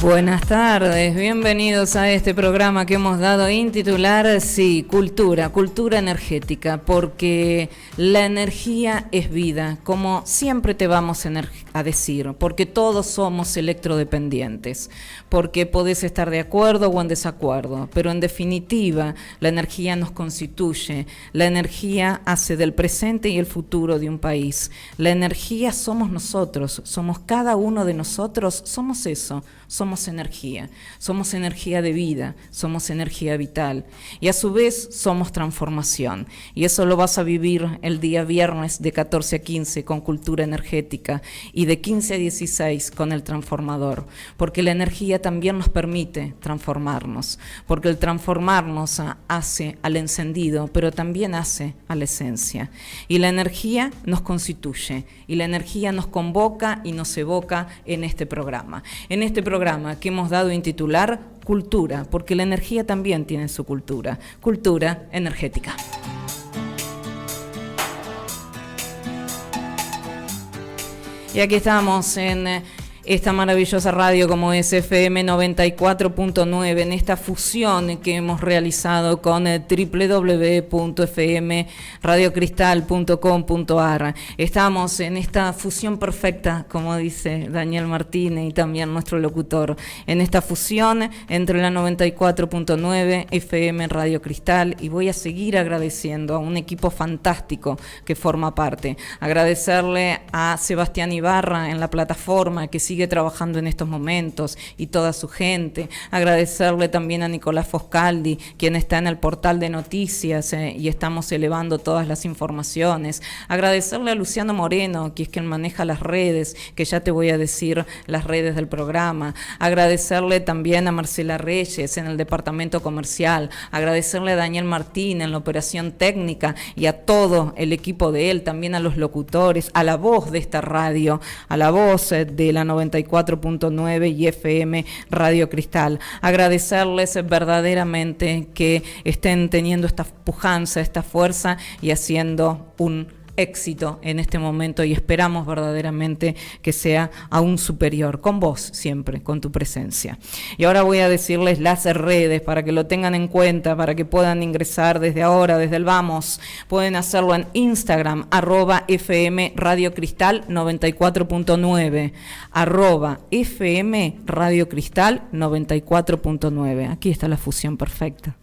Buenas tardes, bienvenidos a este programa que hemos dado en titular, sí, cultura energética, porque la energía es vida, como siempre te vamos a decir, porque todos somos electrodependientes, porque podés estar de acuerdo o en desacuerdo, pero en definitiva la energía nos constituye, la energía hace del presente y el futuro de un país, la energía somos nosotros, somos cada uno de nosotros, somos eso. Somos energía de vida, somos energía vital y a su vez somos transformación. Y eso lo vas a vivir el día viernes de 14 a 15 con cultura energética y de 15 a 16 con el transformador, porque la energía también nos permite transformarnos, porque el transformarnos hace al encendido, pero también hace a la esencia. Y la energía nos constituye y la energía nos convoca y nos evoca en este programa. En este programa que hemos dado en titular Cultura, porque la energía también tiene su cultura energética. Y aquí estamos en esta maravillosa radio como es FM 94.9, en esta fusión que hemos realizado con www.fmradiocristal.com.ar. Estamos en esta fusión perfecta, como dice Daniel Martínez y también nuestro locutor, en esta fusión entre la 94.9 FM Radio Cristal, y voy a seguir agradeciendo a un equipo fantástico que forma parte. Agradecerle a Sebastián Ibarra en la plataforma que sigue trabajando en estos momentos y toda su gente. Agradecerle también a Nicolás Foscaldi, quien está en el portal de noticias y estamos elevando todas las informaciones. Agradecerle a Luciano Moreno, que es quien maneja las redes, que ya te voy a decir las redes del programa. Agradecerle también a Marcela Reyes en el departamento comercial. Agradecerle a Daniel Martín en la operación técnica y a todo el equipo de él, también a los locutores, a la voz de esta radio, a la voz de la 94.9 y FM Radio Cristal. Agradecerles verdaderamente que estén teniendo esta pujanza, esta fuerza y haciendo un éxito en este momento, y esperamos verdaderamente que sea aún superior, con vos siempre, con tu presencia. Y ahora voy a decirles las redes para que lo tengan en cuenta, para que puedan ingresar desde ahora, desde el vamos. Pueden hacerlo en Instagram, @FM Radio Cristal 94.9, @FM Radio Cristal 94.9. Aquí está la fusión perfecta.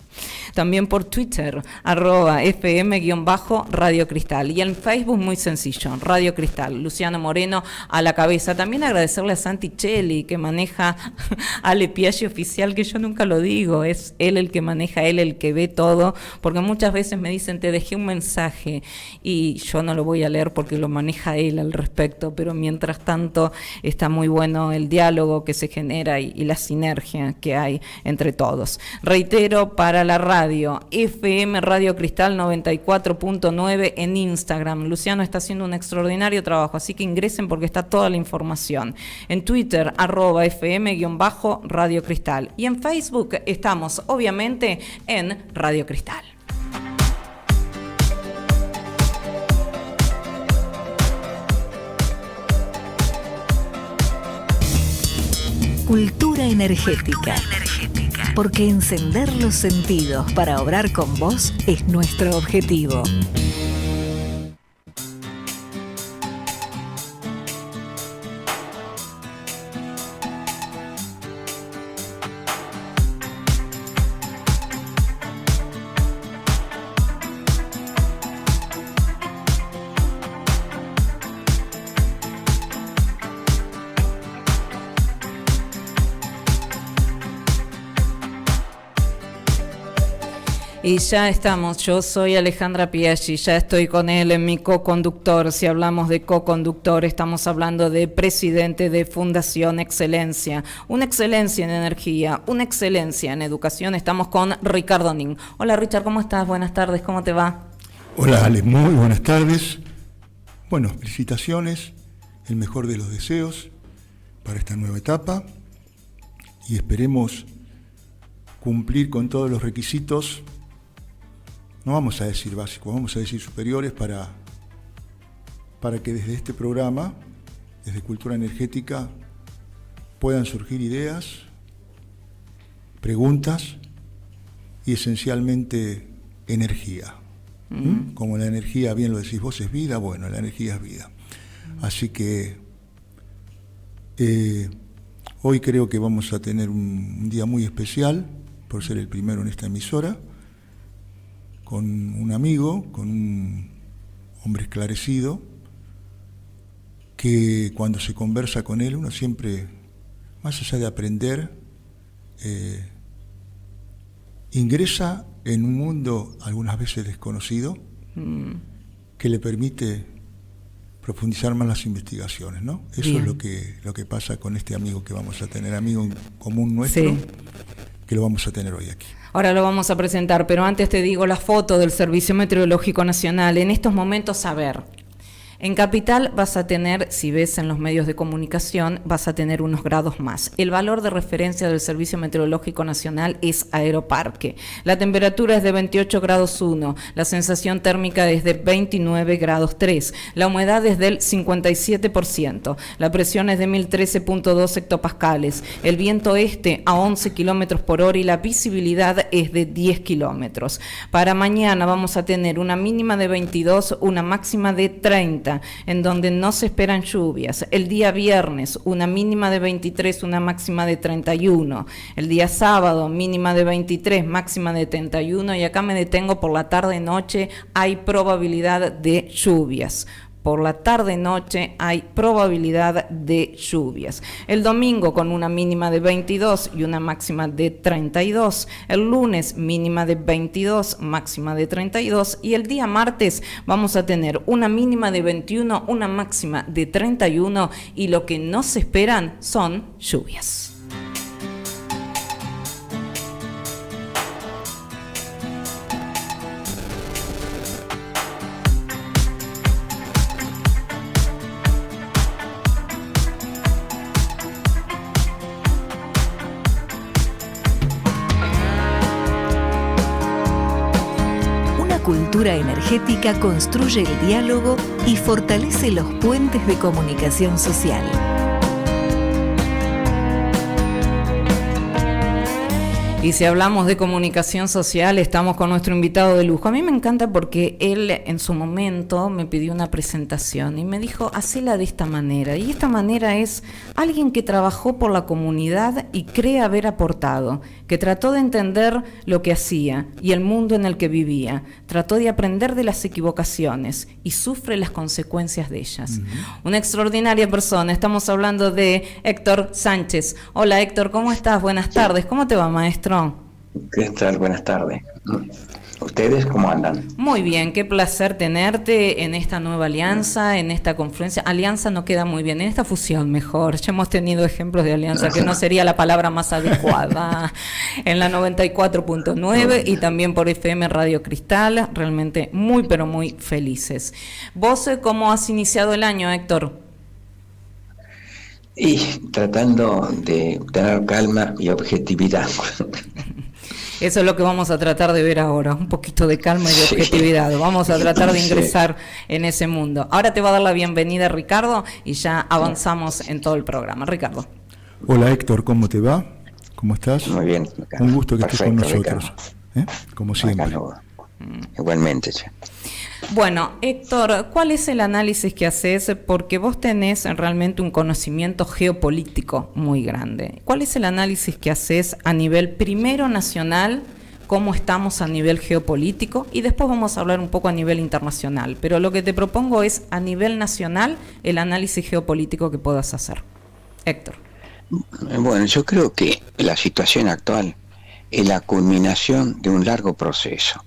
También por Twitter, @FM_Radio Cristal. Y en Facebook, muy sencillo, Radio Cristal, Luciano Moreno a la cabeza. También agradecerle a Santi Cheli, que maneja Ale Piaggi Oficial, que yo nunca lo digo, es él el que maneja, él el que ve todo, porque muchas veces me dicen, te dejé un mensaje, y yo no lo voy a leer porque lo maneja él al respecto, pero mientras tanto está muy bueno el diálogo que se genera y la sinergia que hay entre todos. Reitero, para la radio, FM Radio Cristal 94.9 en Instagram. Luciano está haciendo un extraordinario trabajo, así que ingresen porque está toda la información. En Twitter, @FM_Radio Cristal. Y en Facebook estamos, obviamente, en Radio Cristal. Cultura energética. Porque encender los sentidos para obrar con vos es nuestro objetivo. Y ya estamos, yo soy Alejandra Piaggi, ya estoy con él en mi co-conductor. Si hablamos de co-conductor, estamos hablando de presidente de Fundación Excelencia. Una excelencia en energía, una excelencia en educación. Estamos con Ricardo Nin. Hola Richard, ¿cómo estás? Buenas tardes, ¿cómo te va? Hola Ale, muy buenas tardes. Bueno, felicitaciones, el mejor de los deseos para esta nueva etapa y esperemos cumplir con todos los requisitos. No vamos a decir básicos, vamos a decir superiores para que desde este programa, desde Cultura Energética, puedan surgir ideas, preguntas y esencialmente energía. Como la energía, bien lo decís vos, es vida, bueno, la energía es vida. Así que hoy creo que vamos a tener un día muy especial, por ser el primero en esta emisora, con un amigo, con un hombre esclarecido, que cuando se conversa con él, uno siempre, más allá de aprender, ingresa en un mundo algunas veces desconocido, que le permite profundizar más las investigaciones, ¿no? Eso Bien. es lo que pasa con este amigo que vamos a tener, amigo en común nuestro, Sí. que lo vamos a tener hoy aquí. Ahora lo vamos a presentar, pero antes te digo la foto del Servicio Meteorológico Nacional. En estos momentos, a ver, en Capital vas a tener, si ves en los medios de comunicación, vas a tener unos grados más. El valor de referencia del Servicio Meteorológico Nacional es Aeroparque. La temperatura es de 28 grados 1, la sensación térmica es de 29 grados 3, la humedad es del 57%, la presión es de 1013.2 hectopascales, el viento este a 11 kilómetros por hora y la visibilidad es de 10 kilómetros. Para mañana vamos a tener una mínima de 22, una máxima de 30, en donde no se esperan lluvias. El día viernes, una mínima de 23, una máxima de 31. El día sábado, mínima de 23, máxima de 31. Y acá me detengo, por la tarde-noche hay probabilidad de lluvias. Por la tarde-noche hay probabilidad de lluvias. El domingo con una mínima de 22 y una máxima de 32. El lunes mínima de 22, máxima de 32. Y el día martes vamos a tener una mínima de 21, una máxima de 31. Y lo que no se esperan son lluvias. Cultura energética construye el diálogo y fortalece los puentes de comunicación social. Y si hablamos de comunicación social, estamos con nuestro invitado de lujo. A mí me encanta porque él en su momento me pidió una presentación y me dijo, hacela de esta manera. Y esta manera es alguien que trabajó por la comunidad y cree haber aportado, que trató de entender lo que hacía y el mundo en el que vivía, trató de aprender de las equivocaciones y sufre las consecuencias de ellas. Una extraordinaria persona. Estamos hablando de Héctor Sánchez. Hola Héctor, ¿cómo estás? Buenas tardes. ¿Cómo te va, maestro? ¿Qué tal? Buenas tardes. ¿Ustedes cómo andan? Muy bien, qué placer tenerte en esta nueva alianza, en esta confluencia. Alianza no queda muy bien, en esta fusión mejor. Ya hemos tenido ejemplos de alianza que no sería la palabra más adecuada. En la 94.9 y también por FM Radio Cristal, realmente muy pero muy felices. ¿Vos cómo has iniciado el año, Héctor? Y tratando de tener calma y objetividad. Eso es lo que vamos a tratar de ver ahora, un poquito de calma y de objetividad. Vamos a tratar de ingresar en ese mundo. Ahora te va a dar la bienvenida Ricardo y ya avanzamos en todo el programa. Ricardo. Hola Héctor, ¿cómo te va? ¿Cómo estás? Muy bien. Un gusto que estés con Perfecto, nosotros. Como siempre. Igualmente. Sí. Bueno, Héctor, ¿cuál es el análisis que haces? Porque vos tenés realmente un conocimiento geopolítico muy grande. ¿Cuál es el análisis que haces a nivel primero nacional, cómo estamos a nivel geopolítico? Y después vamos a hablar un poco a nivel internacional. Pero lo que te propongo es a nivel nacional el análisis geopolítico que puedas hacer. Héctor. Bueno, yo creo que la situación actual es la culminación de un largo proceso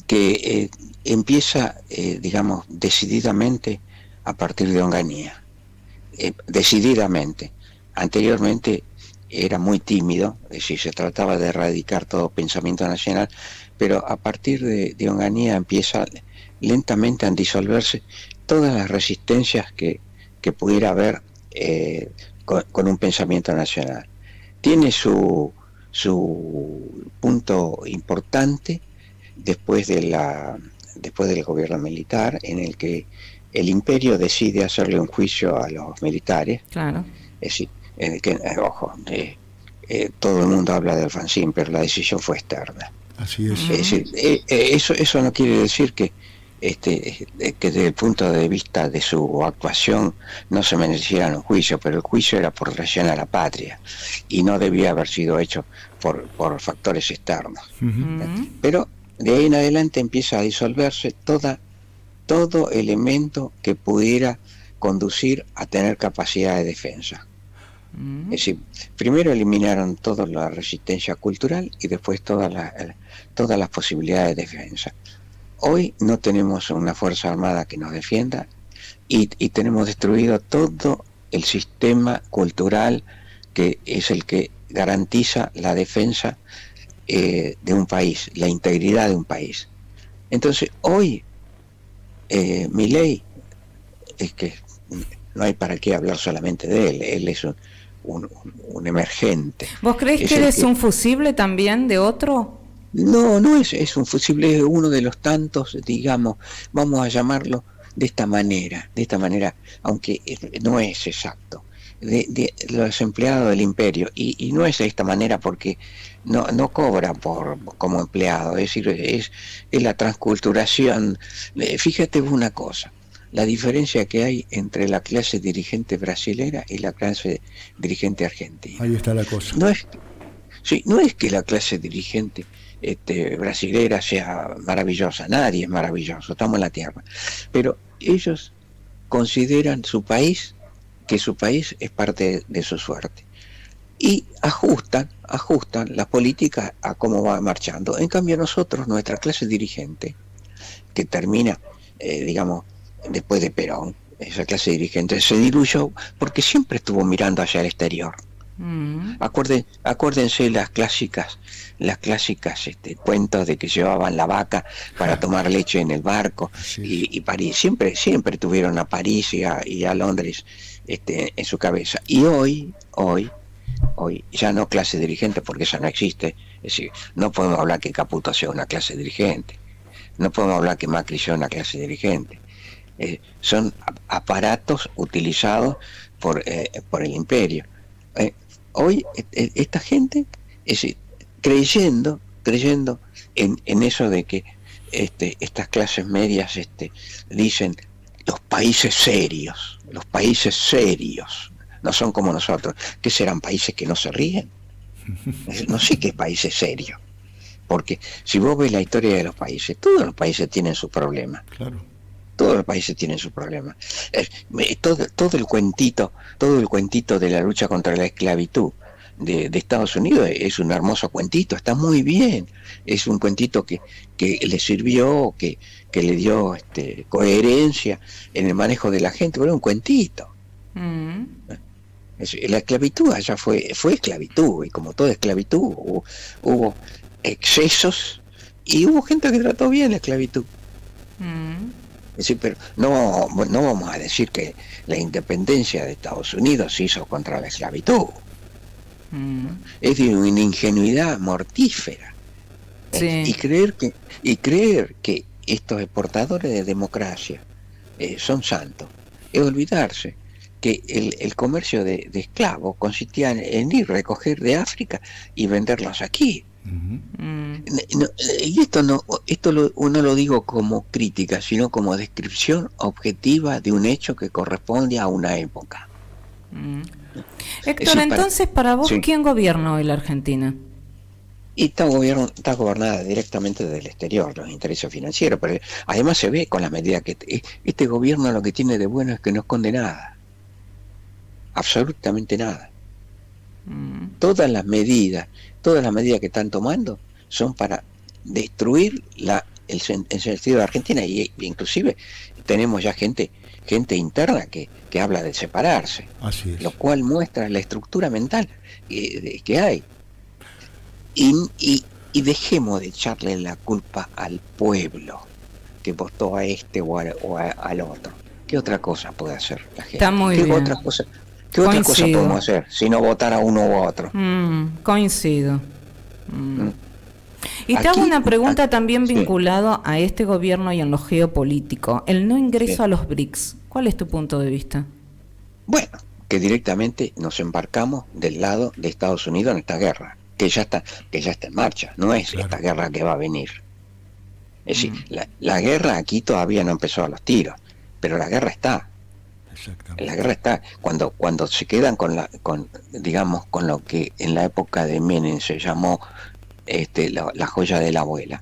que empieza, digamos, decididamente a partir de Onganía. Decididamente. Anteriormente era muy tímido, es decir, se trataba de erradicar todo pensamiento nacional, pero a partir de Onganía empieza lentamente a disolverse todas las resistencias que pudiera haber con un pensamiento nacional. Tiene su punto importante después del gobierno militar, en el que el imperio decide hacerle un juicio a los militares. Claro. Es decir, todo el mundo habla de Alfonsín, pero la decisión fue externa. Así es. Es decir, eso no quiere decir que desde el punto de vista de su actuación no se merecieran un juicio, pero el juicio era por traición a la patria y no debía haber sido hecho por factores externos. Pero de ahí en adelante empieza a disolverse todo elemento que pudiera conducir a tener capacidad de defensa. Es decir, primero eliminaron toda la resistencia cultural y después todas las posibilidades de defensa. Hoy no tenemos una fuerza armada que nos defienda y tenemos destruido todo el sistema cultural que es el que garantiza la defensa de un país, la integridad de un país. Entonces hoy Milei, es que no hay para qué hablar solamente de él es un emergente. ¿Vos creés que eres un fusible también de otro? No es un fusible, es uno de los tantos, digamos, vamos a llamarlo de esta manera, aunque no es exacto, de los empleados del imperio, y no es de esta manera porque no cobra como empleado, es decir, es la transculturación. Fíjate una cosa, la diferencia que hay entre la clase dirigente brasilera y la clase dirigente argentina. Ahí está la cosa. No es que la clase dirigente brasilera sea maravillosa, nadie es maravilloso, estamos en la tierra, pero ellos consideran que su país es parte de su suerte y ajustan las políticas a cómo va marchando. En cambio nosotros, nuestra clase dirigente, que termina, digamos, después de Perón, esa clase dirigente se diluyó porque siempre estuvo mirando hacia el exterior. Acuérdense las clásicas cuentos de que llevaban la vaca para tomar leche en el barco, y París, siempre tuvieron a París y a Londres en su cabeza. Y hoy ya no clase dirigente, porque esa no existe. Es decir, no podemos hablar que Caputo sea una clase dirigente, no podemos hablar que Macri sea una clase dirigente. Son aparatos utilizados por el imperio. Hoy esta gente creyendo en eso de que estas clases medias dicen los países serios no son como nosotros. ¿Qué serán, países que no se ríen? No sé qué país es serio, porque si vos ves la historia de los países, todos los países tienen sus problemas. Claro. Todos los países tienen sus problemas. Todo el cuentito de la lucha contra la esclavitud de Estados Unidos es un hermoso cuentito, está muy bien. Es un cuentito que le sirvió, que le dio coherencia en el manejo de la gente, pero es un cuentito. La esclavitud allá fue esclavitud, y como toda esclavitud hubo excesos y hubo gente que trató bien la esclavitud. Es decir, pero no vamos a decir que la independencia de Estados Unidos se hizo contra la esclavitud. Es de una ingenuidad mortífera. Sí. Y creer que estos exportadores de democracia son santos es olvidarse que el comercio de esclavos consistía en ir a recoger de África y venderlos aquí. Y esto no lo digo como crítica, sino como descripción objetiva de un hecho que corresponde a una época. Héctor, entonces para vos, ¿quién gobierna hoy la Argentina? Y está gobernada directamente desde el exterior, los intereses financieros, pero además se ve con las medidas que este gobierno lo que tiene de bueno es que no esconde nada, absolutamente nada. Todas las medidas que están tomando son para destruir el sentido de Argentina, y inclusive tenemos ya gente interna que habla de separarse. Así es. Lo cual muestra la estructura mental que hay. Y dejemos de echarle la culpa al pueblo que votó a o al otro. ¿Qué otra cosa puede hacer la gente? Está muy bien. ¿Qué otra cosa podemos hacer si no votar a uno u otro? Coincido. Y te hago una pregunta también vinculada a este gobierno y en lo geopolítico. El no ingreso a los BRICS. ¿Cuál es tu punto de vista? Bueno, que directamente nos embarcamos del lado de Estados Unidos en esta guerra, que ya está en marcha, no es esta guerra que va a venir. Es decir, la guerra aquí todavía no empezó a los tiros, pero la guerra está. La guerra está. Cuando se quedan con lo que en la época de Menem se llamó la joya de la abuela,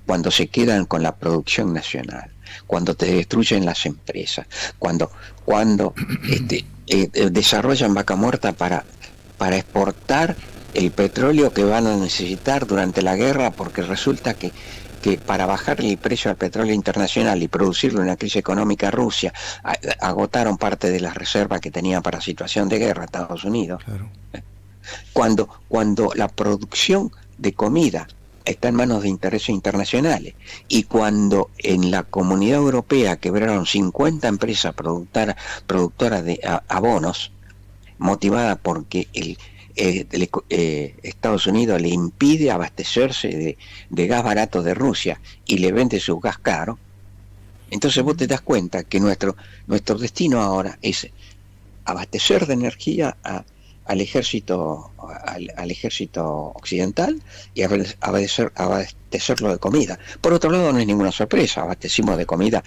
cuando se quedan con la producción nacional, cuando te destruyen las empresas, cuando desarrollan vaca muerta para exportar el petróleo que van a necesitar durante la guerra, porque resulta que para bajar el precio al petróleo internacional y producirlo en la crisis económica Rusia, agotaron parte de las reservas que tenían para situación de guerra Estados Unidos. Claro. Cuando la producción de comida está en manos de intereses internacionales, y cuando en la Comunidad Europea quebraron 50 empresas productoras de abonos, motivada porque Estados Unidos le impide abastecerse de gas barato de Rusia y le vende su gas caro, entonces vos te das cuenta que nuestro destino ahora es abastecer de energía al ejército occidental y abastecerlo de comida. Por otro lado, no es ninguna sorpresa, abastecimos de comida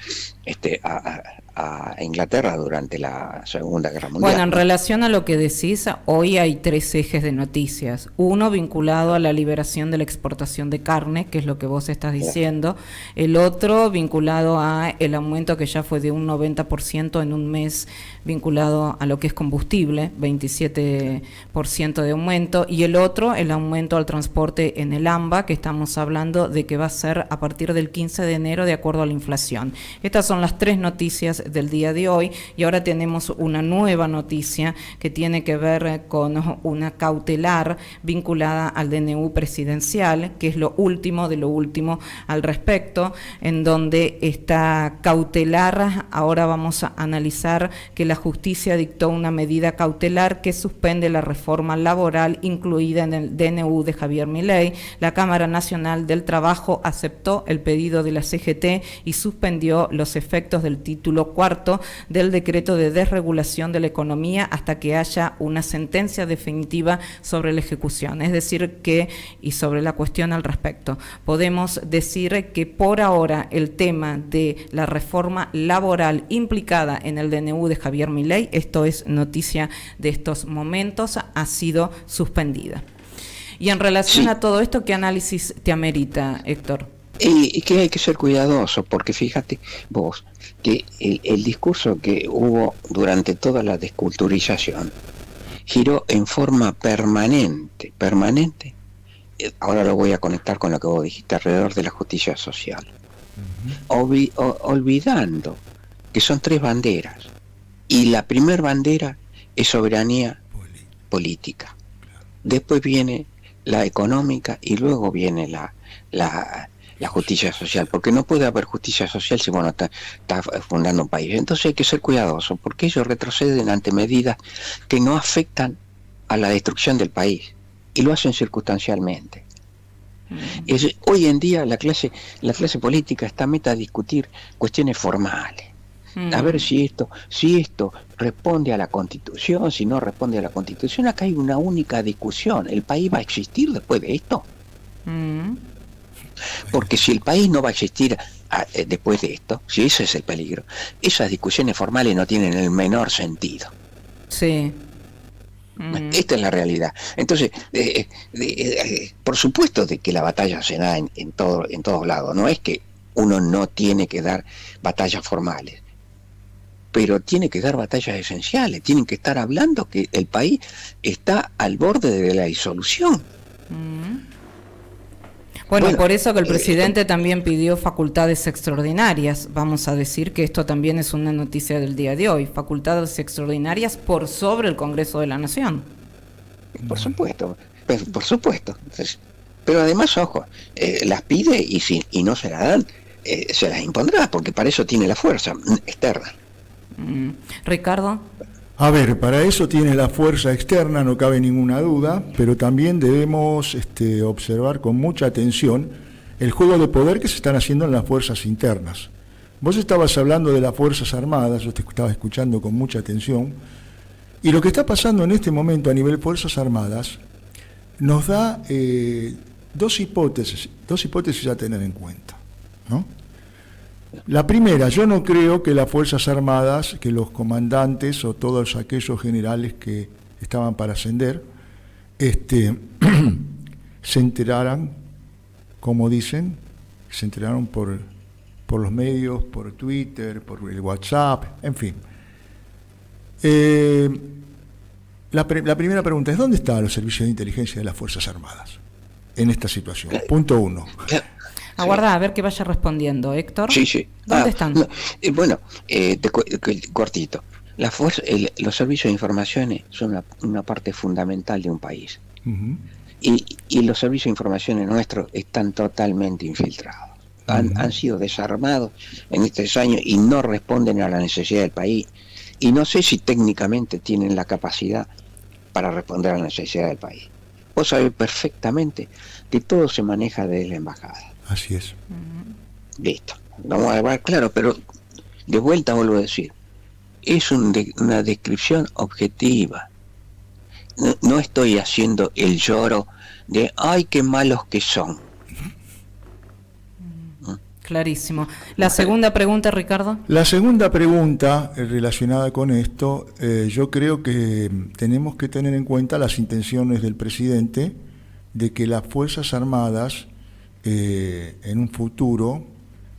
a Inglaterra durante la Segunda Guerra Mundial. Bueno, en relación a lo que decís, hoy hay 3 ejes de noticias. Uno vinculado a la liberación de la exportación de carne, que es lo que vos estás diciendo. El otro vinculado a el aumento que ya fue de un 90% en un mes, vinculado a lo que es combustible, 27% de aumento. Y el otro, el aumento al transporte en el AMBA, que estamos hablando de que va a ser a partir del 15 de enero de acuerdo a la inflación. Estas son las 3 noticias del día de hoy, y ahora tenemos una nueva noticia que tiene que ver con una cautelar vinculada al DNU presidencial, que es lo último de lo último al respecto, en donde esta cautelar, ahora vamos a analizar que la justicia dictó una medida cautelar que suspende la reforma laboral incluida en el DNU de Javier Milei. La Cámara Nacional del Trabajo aceptó el pedido de la CGT y suspendió los efectos del título 4 del decreto de desregulación de la economía hasta que haya una sentencia definitiva sobre la ejecución. Es decir que, y sobre la cuestión al respecto, podemos decir que por ahora el tema de la reforma laboral implicada en el DNU de Javier Milei, esto es noticia de estos momentos, ha sido suspendida. Y en relación a todo esto, ¿qué análisis te amerita, Héctor? Y que hay que ser cuidadoso, porque fíjate vos que el discurso que hubo durante toda la desculturización giró en forma permanente. Ahora lo voy a conectar con lo que vos dijiste alrededor de la justicia social, olvidando que son 3 banderas, y la primera bandera es soberanía política, después viene la económica y luego viene la justicia social, porque no puede haber justicia social si está fundando un país. Entonces hay que ser cuidadoso, porque ellos retroceden ante medidas que no afectan a la destrucción del país y lo hacen circunstancialmente. Hoy en día la clase política está meta a discutir cuestiones formales, a ver si esto responde a la Constitución, si no responde a la Constitución. Acá hay una única discusión: ¿el país va a existir después de esto? Porque si el país no va a existir después de esto, si ese es el peligro, esas discusiones formales no tienen el menor sentido. Sí. Esta es la realidad. Entonces, por supuesto de que la batalla se da en todos lados. No es que uno no tiene que dar batallas formales, pero tiene que dar batallas esenciales. Tienen que estar hablando que el país está al borde de la disolución. Bueno, por eso que el presidente también pidió facultades extraordinarias. Vamos a decir que esto también es una noticia del día de hoy. Facultades extraordinarias por sobre el Congreso de la Nación. Por supuesto. Pero además, ojo, las pide y no se las dan, se las impondrá, porque para eso tiene la fuerza externa. Ricardo. A ver, para eso tiene la fuerza externa, no cabe ninguna duda, pero también debemos observar con mucha atención el juego de poder que se están haciendo en las fuerzas internas. vos estabas hablando de las Fuerzas Armadas, yo te estaba escuchando con mucha atención, y lo que está pasando en este momento a nivel Fuerzas Armadas nos da dos hipótesis a tener en cuenta, ¿no? La primera, yo no creo que las Fuerzas Armadas, que los comandantes o todos aquellos generales que estaban para ascender, se enteraran, como dicen, se enteraron por los medios, por Twitter, por el WhatsApp, en fin. La primera pregunta es, ¿dónde están los servicios de inteligencia de las Fuerzas Armadas en esta situación? Punto 1. Aguarda a ver que vaya respondiendo, Héctor. Sí. ¿Dónde están? No, cortito. Los servicios de informaciones son una parte fundamental de un país. Uh-huh. Y los servicios de informaciones nuestros están totalmente infiltrados. Uh-huh. Han sido desarmados en estos años y no responden a la necesidad del país. Y no sé si técnicamente tienen la capacidad para responder a la necesidad del país. Vos sabés perfectamente que todo se maneja desde la embajada. Así es. Listo. Vamos a hablar claro, pero de vuelta vuelvo a decir, es una descripción objetiva. No estoy haciendo el lloro de ¡ay, qué malos que son! Clarísimo. La segunda pregunta, Ricardo. La segunda pregunta relacionada con esto, yo creo que tenemos que tener en cuenta las intenciones del presidente de que las Fuerzas Armadas en un futuro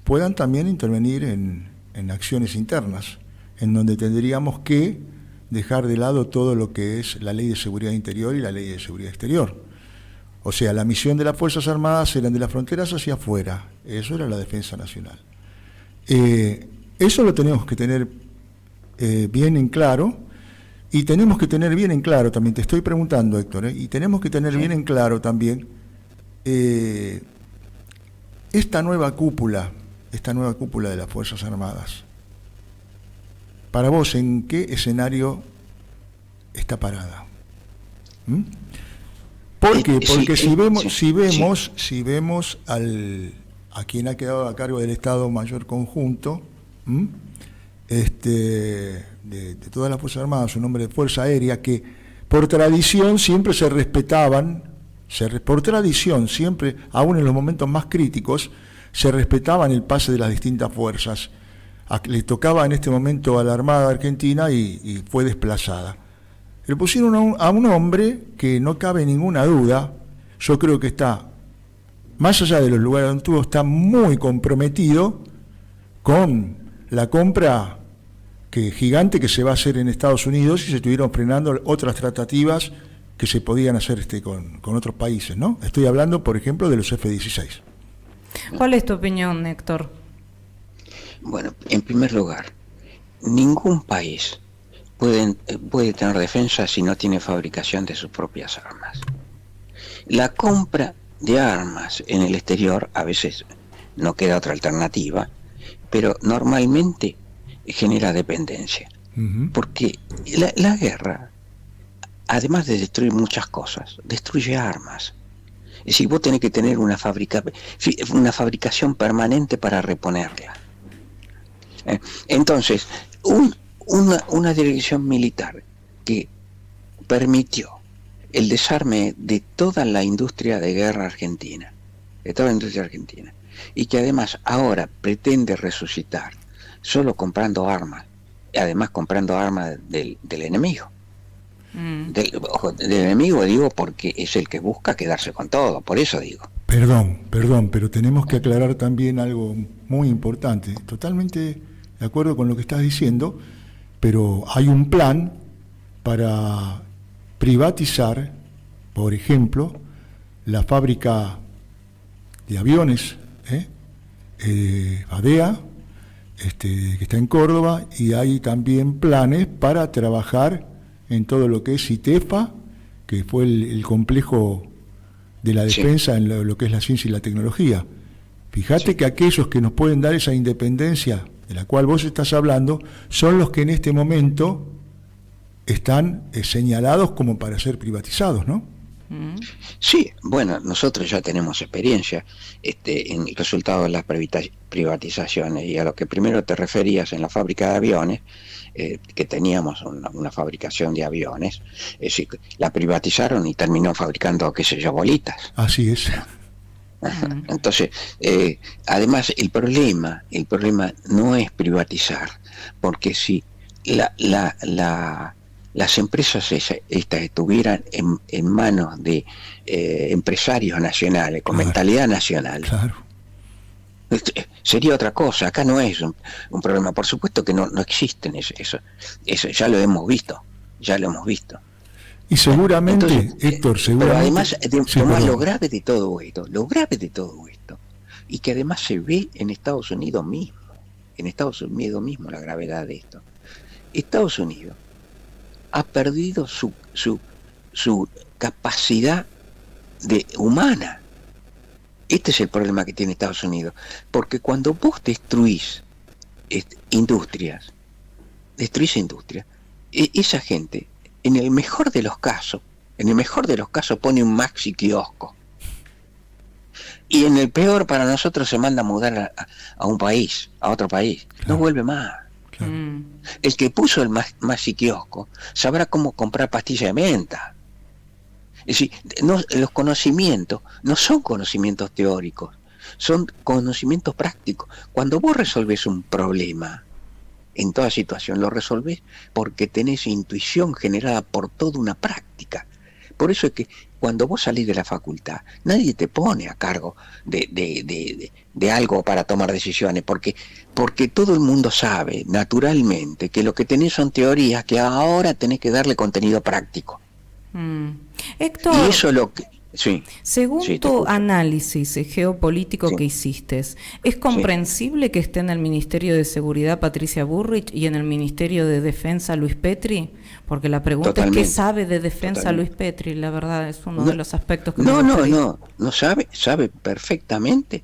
puedan también intervenir en acciones internas, en donde tendríamos que dejar de lado todo lo que es la Ley de Seguridad Interior y la Ley de Seguridad Exterior. O sea, la misión de las Fuerzas Armadas eran de las fronteras hacia afuera, eso era la defensa nacional. Eso lo tenemos que tener bien en claro, y tenemos que tener bien en claro también, te estoy preguntando, Héctor, y tenemos que tener bien en claro también esta nueva cúpula de las Fuerzas Armadas. Para vos, ¿en qué escenario está parada? ¿Por qué? Porque si vemos a quien ha quedado a cargo del Estado Mayor Conjunto, de todas las Fuerzas Armadas, un hombre de Fuerza Aérea, que por tradición siempre se respetaban, por tradición siempre, aún en los momentos más críticos, se respetaban el pase de las distintas fuerzas. Le tocaba en este momento a la Armada Argentina y fue desplazada. Le pusieron a un hombre que no cabe ninguna duda, yo creo que está, más allá de los lugares donde estuvo, está muy comprometido con la compra gigante que se va a hacer en Estados Unidos, y se estuvieron frenando otras tratativas que se podían hacer con otros países, ¿no? Estoy hablando, por ejemplo, de los F-16. ¿Cuál es tu opinión, Héctor? Bueno, en primer lugar, ningún país puede tener defensa si no tiene fabricación de sus propias armas. La compra de armas en el exterior, a veces no queda otra alternativa, pero normalmente genera dependencia. Uh-huh. Porque la guerra, además de destruir muchas cosas, destruye armas. Es decir, vos tenés que tener una fabricación permanente para reponerla. Entonces, una dirección militar que permitió el desarme de toda la industria de guerra argentina, y que además ahora pretende resucitar solo comprando armas, y además comprando armas del enemigo. Del enemigo digo porque es el que busca quedarse con todo, por eso digo. Perdón, pero tenemos que aclarar también algo muy importante. Totalmente de acuerdo con lo que estás diciendo, pero hay un plan para privatizar, por ejemplo, la fábrica de aviones, ADEA, que está en Córdoba, y hay también planes para trabajar en todo lo que es ITEFA, que fue el complejo de la defensa, sí, en lo que es la ciencia y la tecnología. Fíjate, sí, que aquellos que nos pueden dar esa independencia de la cual vos estás hablando son los que en este momento están señalados como para ser privatizados, ¿no? Sí, bueno, nosotros ya tenemos experiencia en el resultado de las privatizaciones, y a lo que primero te referías en la fábrica de aviones, que teníamos una fabricación de aviones, la privatizaron y terminó fabricando, qué sé yo, bolitas. Así es. Entonces, además el problema no es privatizar, porque si las empresas estas estuvieran en manos de empresarios nacionales, con mentalidad nacional, claro, sería otra cosa. Acá no es un problema. Por supuesto que no existen eso, ya lo hemos visto. Y seguramente, entonces, Héctor, pero además, lo grave de todo esto, y que además se ve en Estados Unidos mismo la gravedad de esto. Estados Unidos ha perdido su capacidad humana. Este es el problema que tiene Estados Unidos, porque cuando vos destruís industrias, esa gente, en el mejor de los casos pone un maxi kiosco, y en el peor para nosotros se manda a mudar a otro país, claro. No vuelve más. Claro. El que puso el maxi kiosco sabrá cómo comprar pastillas de menta. Es decir, los conocimientos no son conocimientos teóricos, son conocimientos prácticos. Cuando vos resolvés un problema, en toda situación lo resolvés porque tenés intuición generada por toda una práctica. Por eso es que cuando vos salís de la facultad, nadie te pone a cargo de algo para tomar decisiones, porque todo el mundo sabe naturalmente que lo que tenés son teorías que ahora tenés que darle contenido práctico. Héctor, y eso es lo que... Sí, según tu análisis geopolítico que hiciste, ¿es comprensible que esté en el Ministerio de Seguridad Patricia Bullrich y en el Ministerio de Defensa Luis Petri? Porque la pregunta es ¿qué sabe de defensa Luis Petri? La verdad es uno de los aspectos que no sabe perfectamente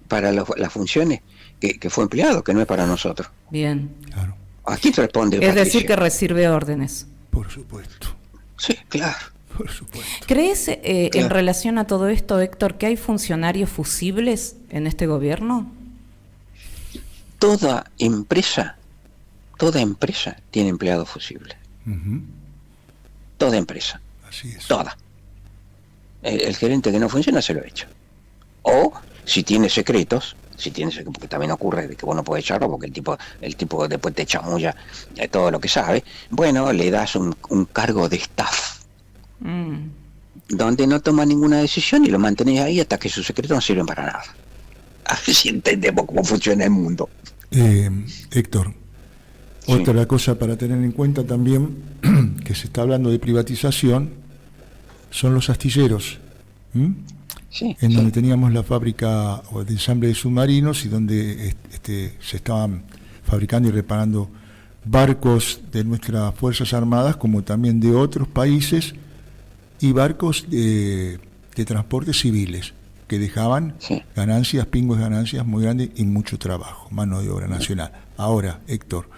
para las funciones que fue empleado, que no es para nosotros. Bien. Claro. Aquí responde Es Patricia. decir, que recibe órdenes. Por supuesto. Sí, claro. Por supuesto. ¿Crees en relación a todo esto, Héctor, que hay funcionarios fusibles en este gobierno? Toda empresa tiene empleados fusibles. Uh-huh. Toda empresa. Así es. Toda. El gerente que no funciona se lo echa. O si tiene secretos, porque también ocurre de que vos no podés echarlo porque el tipo después te chamulla todo lo que sabe, bueno, le das un cargo de staff. Donde no toma ninguna decisión y lo mantenés ahí hasta que sus secretos no sirven para nada. Así entendemos cómo funciona el mundo. Héctor, otra cosa para tener en cuenta también, que se está hablando de privatización, son los astilleros, donde teníamos la fábrica de ensamble de submarinos y donde se estaban fabricando y reparando barcos de nuestras Fuerzas Armadas, como también de otros países, y barcos de transporte civiles, que dejaban pingos de ganancias muy grandes y mucho trabajo, mano de obra nacional. Ahora, Héctor,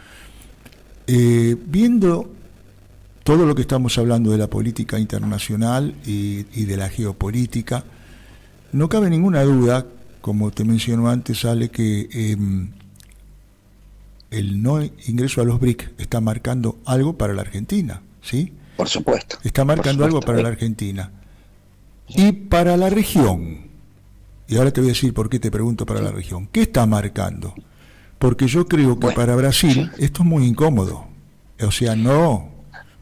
viendo todo lo que estamos hablando de la política internacional y de la geopolítica, no cabe ninguna duda, como te mencionó antes, Ale, que el no ingreso a los BRIC está marcando algo para la Argentina, ¿sí? Por supuesto. Está marcando algo para la Argentina. Y para la región, y ahora te voy a decir por qué te pregunto para la región, ¿qué está marcando? Porque yo creo que para Brasil esto es muy incómodo. O sea, no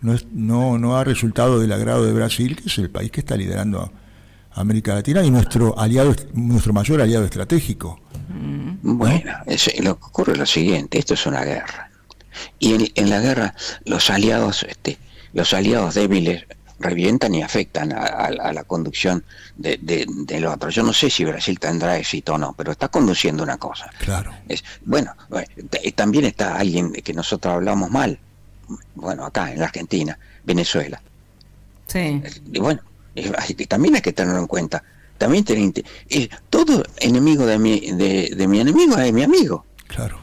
ha resultado del agrado de Brasil, que es el país que está liderando América Latina y nuestro mayor aliado estratégico. Bueno, lo que ocurre es lo siguiente: esto es una guerra. Y en la guerra los aliados débiles revientan y afectan a la conducción del otro. Yo no sé si Brasil tendrá éxito o no, pero está conduciendo una cosa. Claro. También está alguien que nosotros hablamos mal, bueno, acá en la Argentina, Venezuela. Sí. Y bueno, también hay que tenerlo en cuenta. También todo enemigo de mi enemigo es mi amigo. Claro.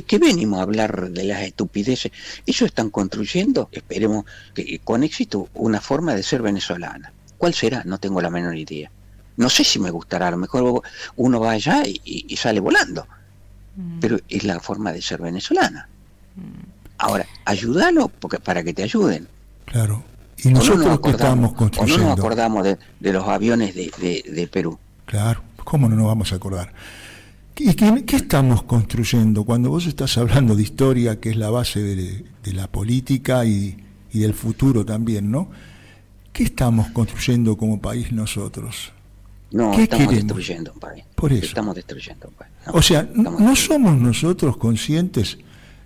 que venimos a hablar de las estupideces. Ellos están construyendo, esperemos que con éxito, una forma de ser venezolana. ¿Cuál será? No tengo la menor idea. No sé si me gustará, a lo mejor uno va allá y sale volando, pero es la forma de ser venezolana. Ahora, ayúdalo para que te ayuden. Claro. Y nosotros que estamos o construyendo. no nos acordamos de los aviones de Perú. Claro, ¿cómo no nos vamos a acordar? ¿Y qué estamos construyendo? Cuando vos estás hablando de historia, que es la base de la política y del futuro también, ¿no? ¿Qué estamos construyendo como país nosotros? No, ¿Qué estamos queremos? destruyendo un país. Por eso. Estamos destruyendo un país. No, o sea, ¿no somos nosotros conscientes?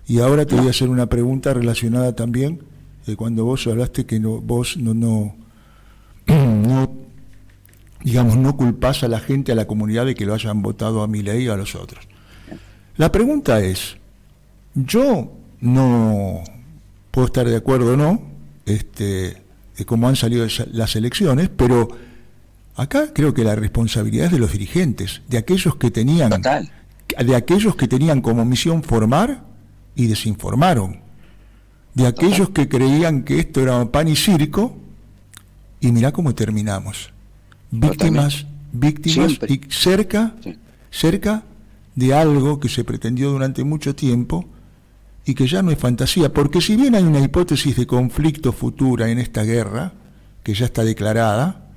Y ahora te voy a hacer una pregunta relacionada también, cuando vos hablaste que vos no digamos, no culpás a la gente, a la comunidad de que lo hayan votado a Milei o a los otros. La pregunta es, yo no puedo estar de acuerdo o no, de cómo han salido las elecciones, pero acá creo que la responsabilidad es de los dirigentes, de aquellos que tenían, como misión formar y desinformaron, de aquellos que creían que esto era pan y circo, y mirá cómo terminamos. Víctimas Siempre. y cerca de algo que se pretendió durante mucho tiempo y que ya no es fantasía, porque si bien hay una hipótesis de conflicto futura en esta guerra, que ya está declarada,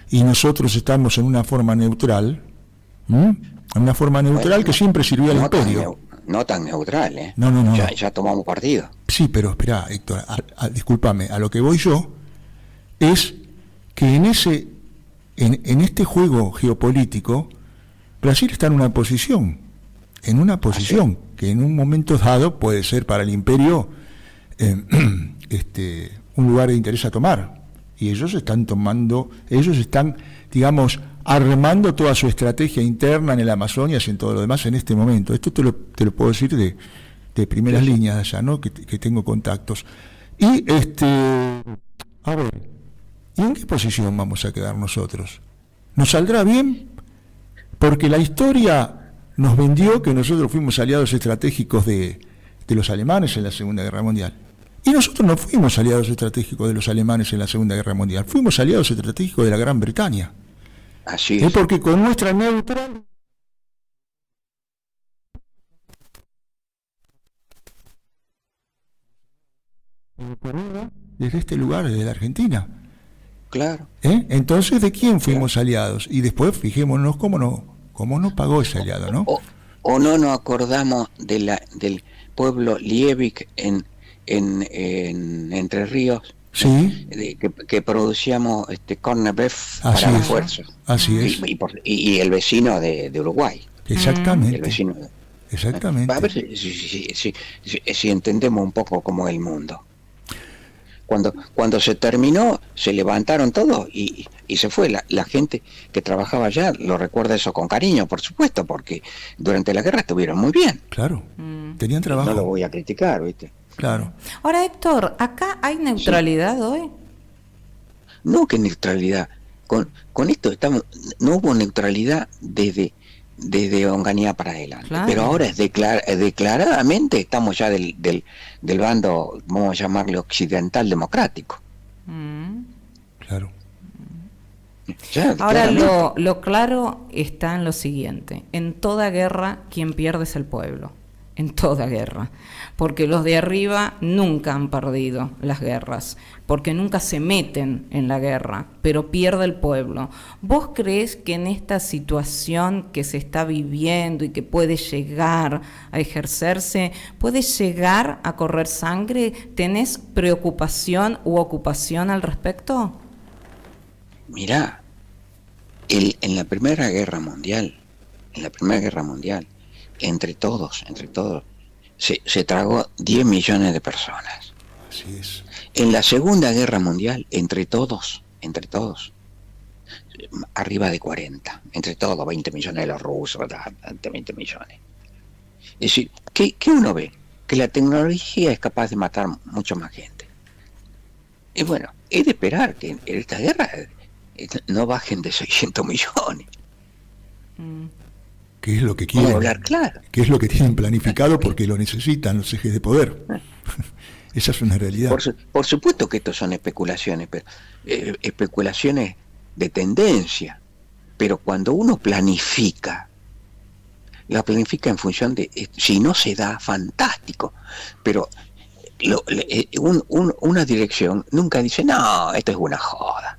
y nosotros estamos en una forma neutral, que siempre sirvió al imperio. No tan neutral, ¿eh? No. Ya tomamos partido. Sí, pero espera, Héctor, discúlpame, a lo que voy yo es que en este juego geopolítico, Brasil está en una posición que en un momento dado puede ser para el imperio un lugar de interés a tomar. Y ellos están, digamos, armando toda su estrategia interna en el Amazonas y en todo lo demás en este momento. Esto te lo puedo decir de primeras líneas allá, ¿no? Que tengo contactos. Y a ver, ¿y en qué posición vamos a quedar nosotros? ¿Nos saldrá bien? Porque la historia nos vendió que nosotros fuimos aliados estratégicos de los alemanes en la Segunda Guerra Mundial. Y nosotros no fuimos aliados estratégicos de los alemanes en la Segunda Guerra Mundial, fuimos aliados estratégicos de la Gran Bretaña. Así es. Porque con nuestra neutral... desde este lugar, desde la Argentina. Claro. Entonces, ¿de quién fuimos aliados? Y después fijémonos cómo no pagó ese aliado, ¿no? O no nos acordamos del pueblo Liebig en Entre Ríos, sí, que producíamos corned beef para la fuerza. Así es. Y el vecino de Uruguay. Exactamente. El vecino. Exactamente. A ver si entendemos un poco cómo es el mundo. Cuando se terminó, se levantaron todos y se fue. La gente que trabajaba allá lo recuerda eso con cariño, por supuesto, porque durante la guerra estuvieron muy bien. Claro, tenían trabajo. No lo voy a criticar, ¿viste? Claro. Ahora, Héctor, ¿acá hay neutralidad hoy? No, que neutralidad. Con esto no hubo neutralidad desde Onganía para adelante. Claro. Pero ahora es declaradamente estamos ya del bando, vamos a llamarle occidental democrático. Claro. Ya, ahora lo claro está en lo siguiente: en toda guerra quien pierde es el pueblo. En toda guerra, porque los de arriba nunca han perdido las guerras, porque nunca se meten en la guerra, pero pierde el pueblo. ¿Vos creés que en esta situación que se está viviendo y que puede llegar a ejercerse, puede llegar a correr sangre? ¿Tenés preocupación u ocupación al respecto? Mirá, en la Primera Guerra Mundial, entre todos, se tragó 10 millones de personas. Así es. En la Segunda Guerra Mundial, entre todos, arriba de 40, entre todos, 20 millones de los rusos, 20 millones. Es decir, ¿qué uno ve? Que la tecnología es capaz de matar mucho más gente. Y bueno, es de esperar que en esta guerra no bajen de 600 millones. que es lo que Vamos a quieren, hablar claro. que es lo que tienen planificado porque lo necesitan los ejes de poder. Esa es una realidad. Por supuesto que estos son especulaciones, pero especulaciones de tendencia. Pero cuando uno planifica, la planifica en función de, si no se da, fantástico, pero una dirección nunca dice, no, esto es una joda,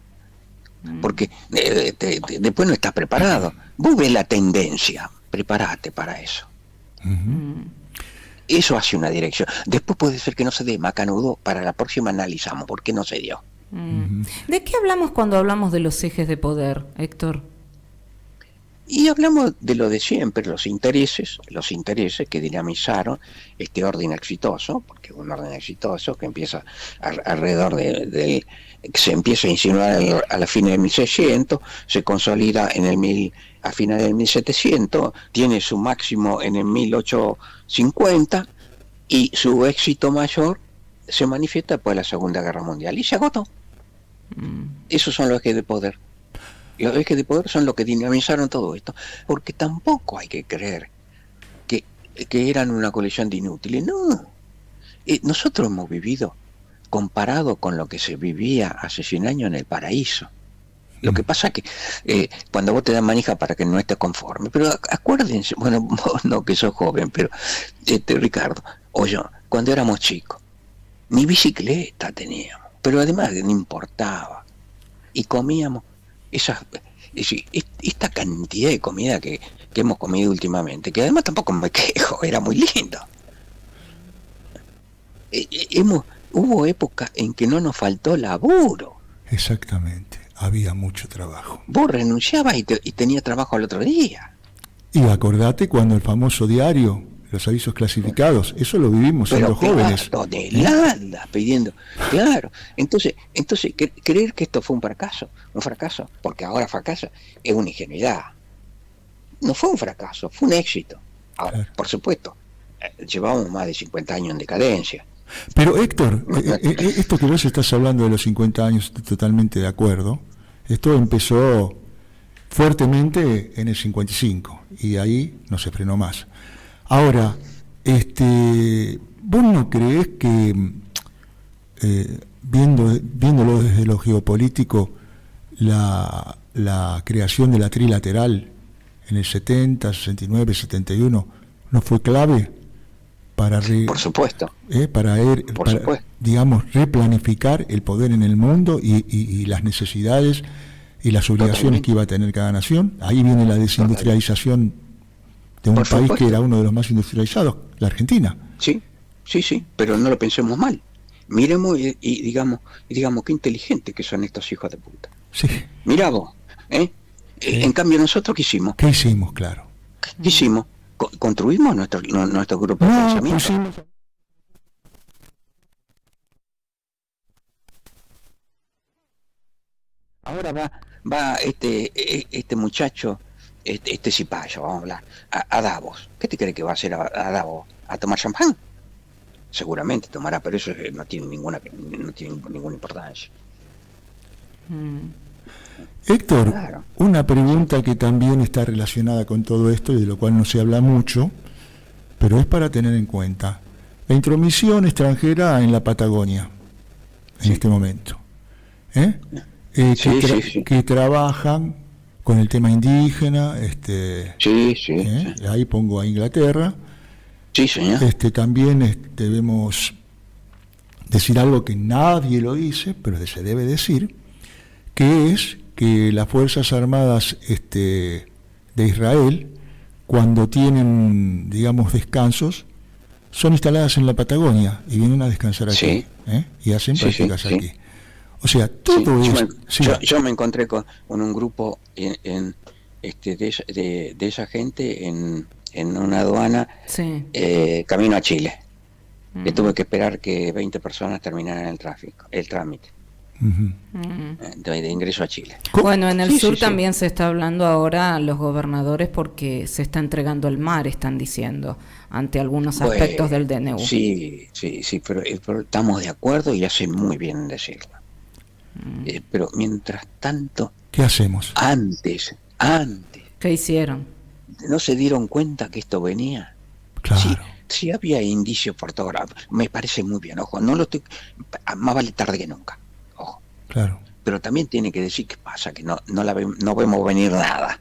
porque después no estás preparado. Vos ves la tendencia, prepárate para eso. Eso hace una dirección. Después puede ser que no se dé, macanudo, para la próxima analizamos por qué no se dio. ¿De qué hablamos cuando hablamos de los ejes de poder, Héctor? Y hablamos de lo de siempre, los intereses que dinamizaron este orden exitoso, porque es un orden exitoso que empieza alrededor de se empieza a insinuar a la fines de 1600, se consolida a finales del 1700, tiene su máximo en el 1850 y su éxito mayor se manifiesta después de la Segunda Guerra Mundial y se agotó. Esos son los ejes de poder. Los ejes de poder son los que dinamizaron todo esto, porque tampoco hay que creer que eran una colección de inútiles. No, nosotros hemos vivido comparado con lo que se vivía hace 100 años en el paraíso. Lo que pasa es que cuando vos te dan manija para que no estés conforme, pero acuérdense, bueno, vos no que sos joven, pero Ricardo o yo, cuando éramos chicos, ni bicicleta teníamos, pero además no importaba, y comíamos esta cantidad de comida que hemos comido últimamente, que además tampoco me quejo, era muy lindo. Hubo épocas en que no nos faltó laburo. Exactamente, había mucho trabajo. Vos renunciabas y tenías trabajo al otro día. Y acordate cuando el famoso diario, los avisos clasificados, eso lo vivimos siendo jóvenes. Toneladas pidiendo, claro. Entonces, creer que esto fue un fracaso, porque ahora fracaso es una ingenuidad. No fue un fracaso, fue un éxito. Ahora, claro. Por supuesto, llevamos más de 50 años en decadencia. Pero Héctor, esto que vos estás hablando de los 50 años, estoy totalmente de acuerdo. Esto empezó fuertemente en el 55 y de ahí no se frenó más. Ahora, ¿vos no creés que, viéndolo desde lo geopolítico, la creación de la trilateral en el 70, 69, 71, no fue clave para por supuesto. Para digamos, replanificar el poder en el mundo y las necesidades y las obligaciones que iba a tener cada nación? Ahí viene la desindustrialización de un país que era uno de los más industrializados, la Argentina. Sí, pero no lo pensemos mal. Miremos y digamos qué inteligentes que son estos hijos de puta. Sí. Mirá vos, En cambio nosotros, ¿qué hicimos? ¿Qué hicimos, claro? ¿Qué hicimos? ¿Construimos nuestro grupo de pensamiento? Ahora va este muchacho, este cipayo, vamos a hablar, a Davos. ¿Qué te crees que va a hacer a Davos? ¿A tomar champán? Seguramente tomará, pero eso no tiene ninguna importancia. Héctor, claro. Una pregunta que también está relacionada con todo esto y de lo cual no se habla mucho, pero es para tener en cuenta. La intromisión extranjera en la Patagonia, en este momento. Que trabajan con el tema indígena. Ahí pongo a Inglaterra. Sí, señor. También debemos decir algo que nadie lo dice, pero se debe decir, que es que las Fuerzas Armadas de Israel, cuando tienen, digamos, descansos, son instaladas en la Patagonia y vienen a descansar aquí, y hacen prácticas aquí. O sea, todo yo me encontré con un grupo de esa gente en una aduana, camino a Chile. Que tuve que esperar que 20 personas terminaran el trámite. De ingreso a Chile. Bueno, en el sur también se está hablando ahora los gobernadores porque se está entregando el mar, están diciendo, ante algunos aspectos del DNU. Sí, pero estamos de acuerdo y hacen muy bien en decirlo. Pero mientras tanto, ¿qué hacemos? Antes ¿qué hicieron? no se dieron cuenta que esto venía. Claro. Sí, sí había indicios por todo lado. Me parece muy bien, ojo, no lo estoy, más vale tarde que nunca, ojo. Claro. Pero también tiene que decir qué pasa, que no vemos venir nada.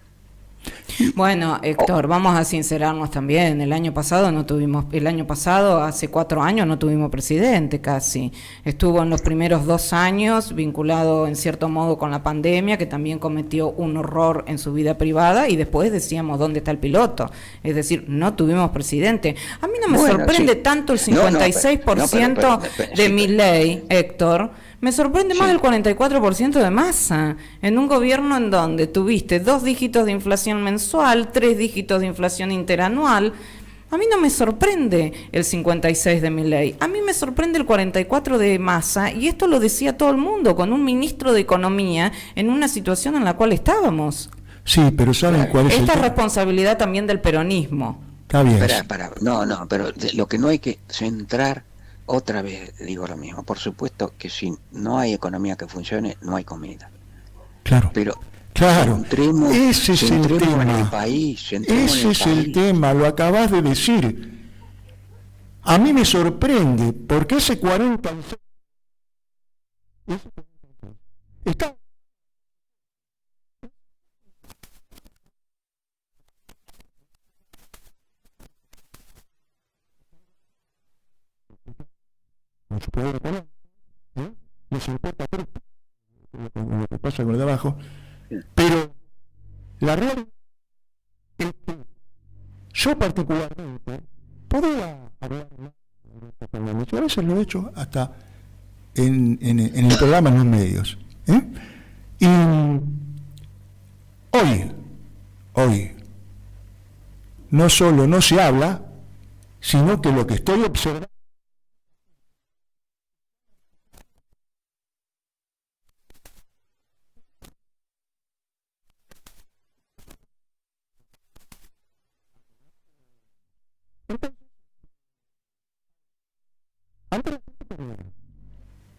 Bueno, Héctor, vamos a sincerarnos también. El año pasado, hace 4 años, no tuvimos presidente casi. Estuvo en los primeros 2 años vinculado en cierto modo con la pandemia, que también cometió un horror en su vida privada, y después decíamos, ¿dónde está el piloto? Es decir, no tuvimos presidente. A mí no me sorprende tanto el 56% de Milei, Héctor. Me sorprende más el 44% de Massa, en un gobierno en donde tuviste 2 dígitos de inflación mensual, 3 dígitos de inflación interanual. A mí no me sorprende el 56 de Milei, a mí me sorprende el 44 de Massa, y esto lo decía todo el mundo, con un ministro de Economía en una situación en la cual estábamos. Sí, pero ¿saben cuál es esta responsabilidad también del peronismo? Está bien. No, pero lo que no hay que centrar. Otra vez digo lo mismo, por supuesto que si no hay economía que funcione, no hay comida. Claro. Pero Centremos en el país. Ese es el tema, lo acabas de decir. A mí me sorprende, porque ese 46 está... con su poder económico, les importa lo que pasa con el de abajo, pero la realidad es que yo particularmente podría hablar más, yo a veces lo he hecho hasta en el programa, en los medios, y hoy no solo no se habla, sino que lo que estoy observando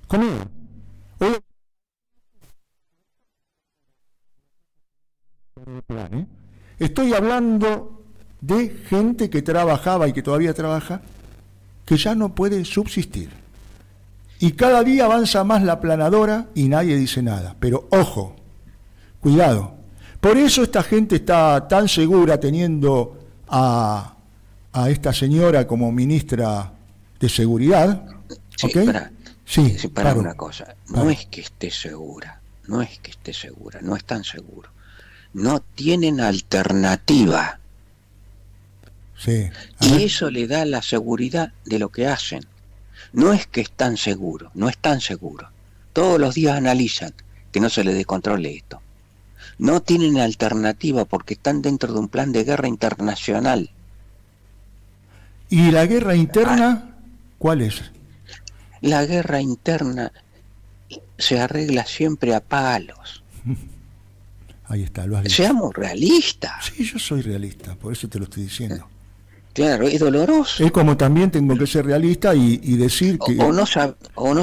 conmigo. Estoy hablando de gente que trabajaba y que todavía trabaja, que ya no puede subsistir. Y cada día avanza más la aplanadora y nadie dice nada. Pero ojo, cuidado. Por eso esta gente está tan segura teniendo a esta señora como ministra de Seguridad. Sí, ¿Okay? para una cosa, no es que esté segura, no están seguros, no tienen alternativa. Sí. Y eso le da la seguridad de lo que hacen. No es que están seguros, no están seguros. Todos los días analizan que no se les descontrole esto. No tienen alternativa porque están dentro de un plan de guerra internacional. ¿Y la guerra interna cuál es? La guerra interna se arregla siempre a palos. Ahí está, lo has dicho. Seamos realistas. Sí, yo soy realista, por eso te lo estoy diciendo. Claro, es doloroso. Es como también tengo que ser realista y decir que... O no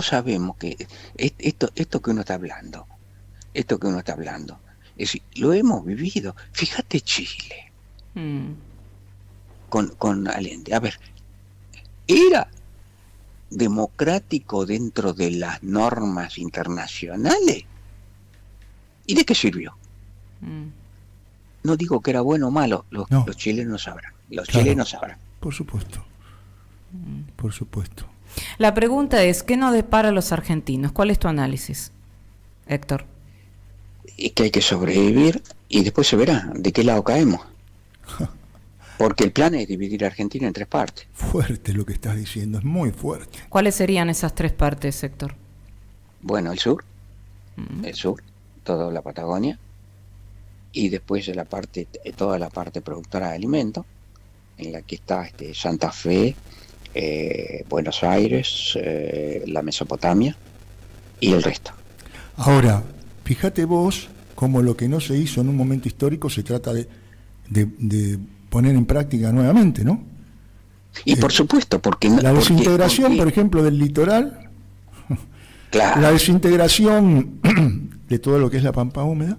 sabemos que esto que uno está hablando, es decir, lo hemos vivido. Fíjate Chile, con Allende. A ver, era democrático dentro de las normas internacionales. ¿Y de qué sirvió? No digo que era bueno o malo, los chilenos sabrán. Chilenos sabrán. Por supuesto. Por supuesto. La pregunta es, ¿qué nos depara a los argentinos? ¿Cuál es tu análisis, Héctor? Y que hay que sobrevivir y después se verá de qué lado caemos. Porque el plan es dividir a Argentina en 3 partes. Fuerte lo que estás diciendo, es muy fuerte. ¿Cuáles serían esas 3 partes, Héctor? Bueno, el sur, toda la Patagonia, y después toda la parte productora de alimentos, en la que está Santa Fe, Buenos Aires, la Mesopotamia y el resto. Ahora, fíjate vos cómo lo que no se hizo en un momento histórico se trata de poner en práctica nuevamente, ¿no? Y por supuesto, porque... La desintegración, por ejemplo, del litoral, claro. La desintegración de todo lo que es la pampa húmeda,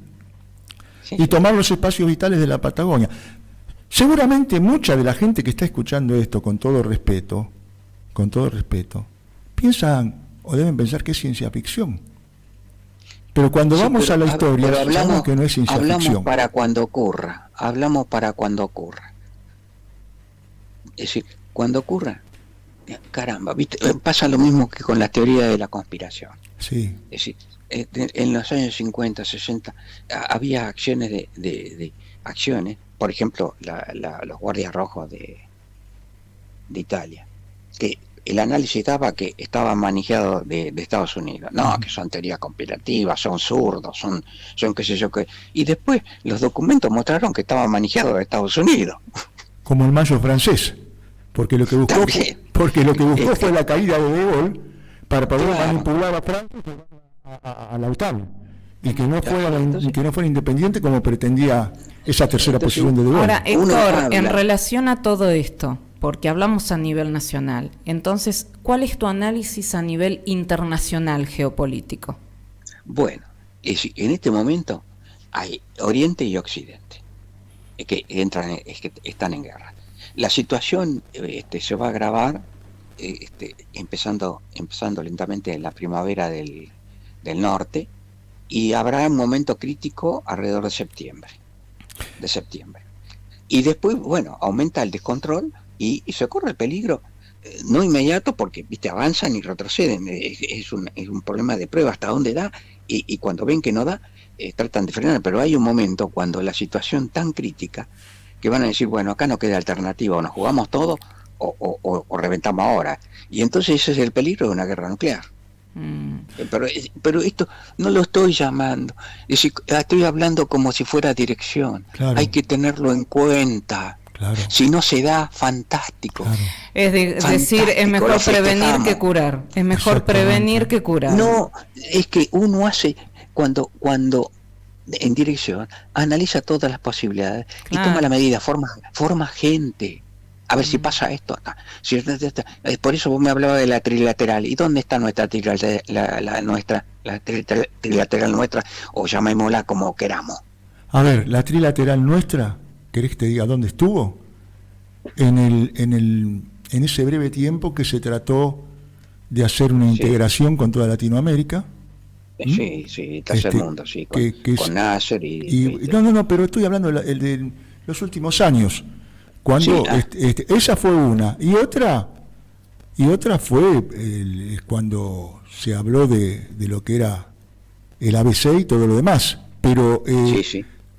sí, y tomar los espacios vitales de la Patagonia. Seguramente mucha de la gente que está escuchando esto, con todo respeto, piensan o deben pensar que es ciencia ficción. Pero cuando vamos a la historia, hablamos que no es ciencia ficción. Hablamos para cuando ocurra. Es decir, cuando ocurra, caramba, ¿viste? Pasa lo mismo que con la teoría de la conspiración. Sí. Es decir, en los años 50, 60, había acciones de acciones, por ejemplo, los guardias rojos de Italia, que el análisis daba que estaban manejados de Estados Unidos. No, que son teorías conspirativas, son zurdos, son qué sé yo qué. Y después los documentos mostraron que estaban manejados de Estados Unidos. Como el Mayo francés, porque lo que buscó fue la caída de De Gaulle para poder manipular a Francia a la OTAN, y que no fuera independiente como pretendía esa tercera posición de De Gaulle. Ahora, Héctor, en relación a todo esto, porque hablamos a nivel nacional, entonces, ¿cuál es tu análisis a nivel internacional geopolítico? Bueno, en este momento hay Oriente y Occidente que están en guerra. La situación se va a agravar empezando lentamente en la primavera del norte, y habrá un momento crítico alrededor de septiembre. Y después, bueno, aumenta el descontrol y se corre el peligro, no inmediato, porque avanzan y retroceden. Es un problema de prueba hasta dónde da, y cuando ven que no da, tratan de frenar, pero hay un momento cuando la situación tan crítica que van a decir, bueno, acá no queda alternativa, o nos jugamos todo o reventamos ahora. Y entonces ese es el peligro de una guerra nuclear. Pero esto no lo estoy llamando, estoy hablando como si fuera dirección. Claro. Hay que tenerlo en cuenta. Claro. Si no se da, fantástico. Claro. Es decir, es mejor prevenir que curar. Es mejor prevenir que curar. No, es que uno hace cuando en dirección analiza todas las posibilidades, claro, y toma la medida, forma gente. A ver si pasa esto acá. Por eso vos me hablabas de la trilateral. ¿Y dónde está nuestra trilateral, nuestra? O llamémosla como queramos. A ver, la trilateral nuestra, ¿querés que te diga dónde estuvo? En ese breve tiempo que se trató de hacer una integración con toda Latinoamérica. Sí, tercer mundo, sí, con Nasser y no, pero estoy hablando de los últimos años. Cuando esa fue una, y otra fue cuando se habló de lo que era el ABC y todo lo demás. Pero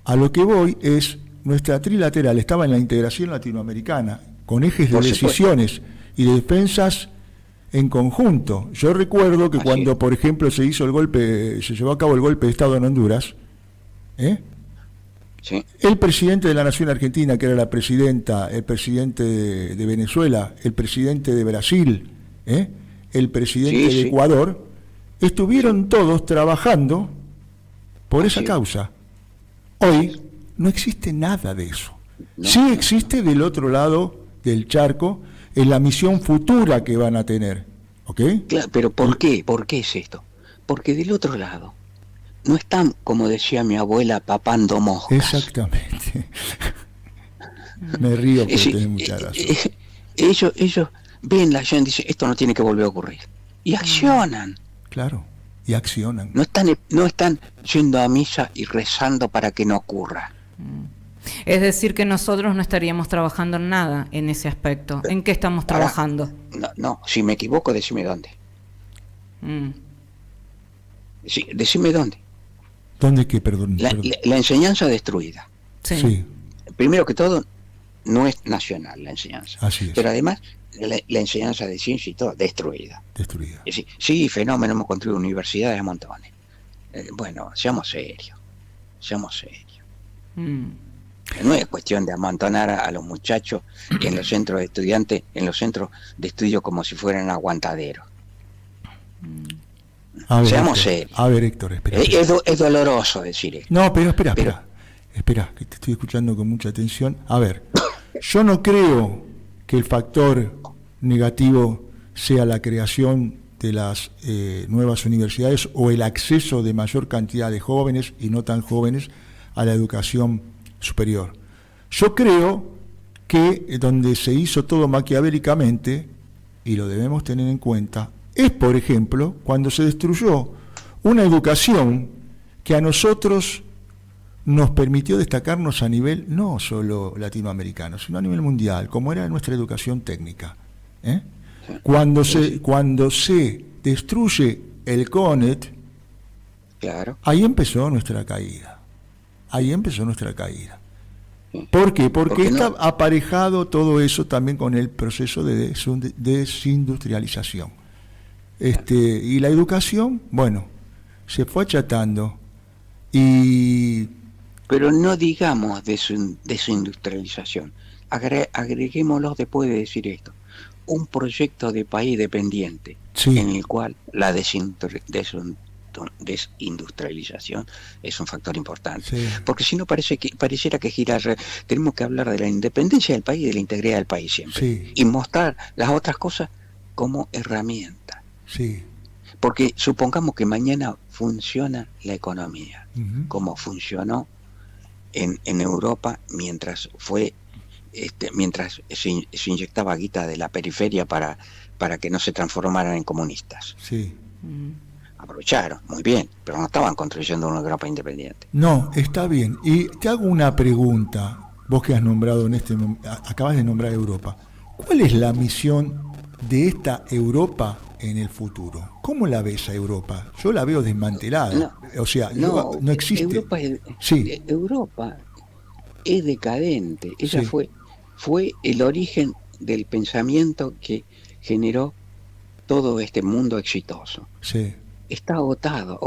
a lo que voy es, nuestra trilateral estaba en la integración latinoamericana, con ejes de decisiones y de defensas en conjunto. Yo recuerdo que cuando, por ejemplo, se llevó a cabo el golpe de Estado en Honduras, el presidente de la Nación Argentina, que era la presidenta, el presidente de Venezuela, el presidente de Brasil, el presidente de Ecuador, estuvieron todos trabajando por esa causa. Hoy no existe nada de eso. Sí existe del otro lado del charco, en la misión futura que van a tener. ¿Ok? Claro, pero ¿por qué? ¿Por qué es esto? Porque del otro lado no están, como decía mi abuela, papando moscas. Exactamente. Me río porque tiene mucha razón. Ellos ven la acción y dicen, esto no tiene que volver a ocurrir. Y accionan. Claro, y accionan. No están yendo a misa y rezando para que no ocurra. Es decir, que nosotros no estaríamos trabajando en nada en ese aspecto. ¿En qué estamos trabajando? No, si me equivoco, decime dónde. Sí, decime dónde. ¿Dónde qué, perdón? La enseñanza destruida. Sí. Primero que todo, no es nacional la enseñanza. Así es. Pero además, la enseñanza de ciencia y todo, destruida. Es decir, sí, fenómeno, hemos construido universidades a montones. Bueno, seamos serios. No es cuestión de amontonar a los muchachos en los centros de estudiantes, en los centros de estudio como si fueran aguantaderos. Seamos serios. A ver, Héctor, espera. Es doloroso decir esto. No, pero espera, que te estoy escuchando con mucha atención. A ver, yo no creo que el factor negativo sea la creación de las nuevas universidades o el acceso de mayor cantidad de jóvenes y no tan jóvenes a la educación superior. Yo creo que donde se hizo todo maquiavélicamente, y lo debemos tener en cuenta, es, por ejemplo, cuando se destruyó una educación que a nosotros nos permitió destacarnos a nivel no solo latinoamericano, sino a nivel mundial, como era nuestra educación técnica. Cuando se destruye el CONET, claro, ahí empezó nuestra caída. ¿Por qué? Porque está aparejado todo eso también con el proceso de desindustrialización. Y la educación, bueno, se fue achatando. Pero no digamos desindustrialización. Agreguémoslo después de decir esto. Un proyecto de país dependiente, sí, en el cual la desindustrialización es un factor importante, sí, porque si no pareciera que girar. Tenemos que hablar de la independencia del país y de la integridad del país siempre, sí, y mostrar las otras cosas como herramienta, sí, porque supongamos que mañana funciona la economía, como funcionó en Europa mientras se inyectaba guita de la periferia para que no se transformaran en comunistas. Sí. Aprovecharon, muy bien, pero no estaban construyendo una Europa independiente. No, está bien. Y te hago una pregunta, vos que has nombrado acabas de nombrar Europa. ¿Cuál es la misión de esta Europa en el futuro? ¿Cómo la ves a Europa? Yo la veo desmantelada. No existe. Europa es decadente. Ella fue el origen del pensamiento que generó todo este mundo exitoso. Sí. Está agotado.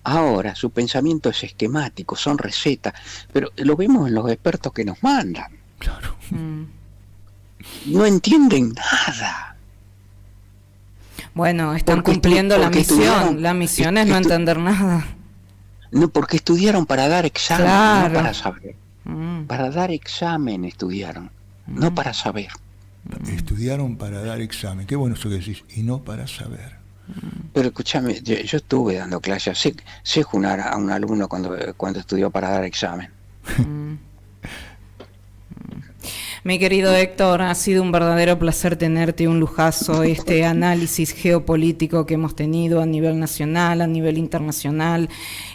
Ahora su pensamiento es esquemático, son recetas, pero lo vemos en los expertos que nos mandan. Claro. No entienden nada. Bueno, están cumpliendo la misión. La misión es no entender nada. No, porque estudiaron para dar examen, claro, no para saber. Para dar examen estudiaron, no para saber. Estudiaron para dar examen. Qué bueno eso que decís. Y no para saber. Pero escúchame, yo estuve dando clases, sé junar a un alumno cuando estudió para dar examen. Mi querido Héctor, ha sido un verdadero placer tenerte, un lujazo, este análisis geopolítico que hemos tenido a nivel nacional, a nivel internacional,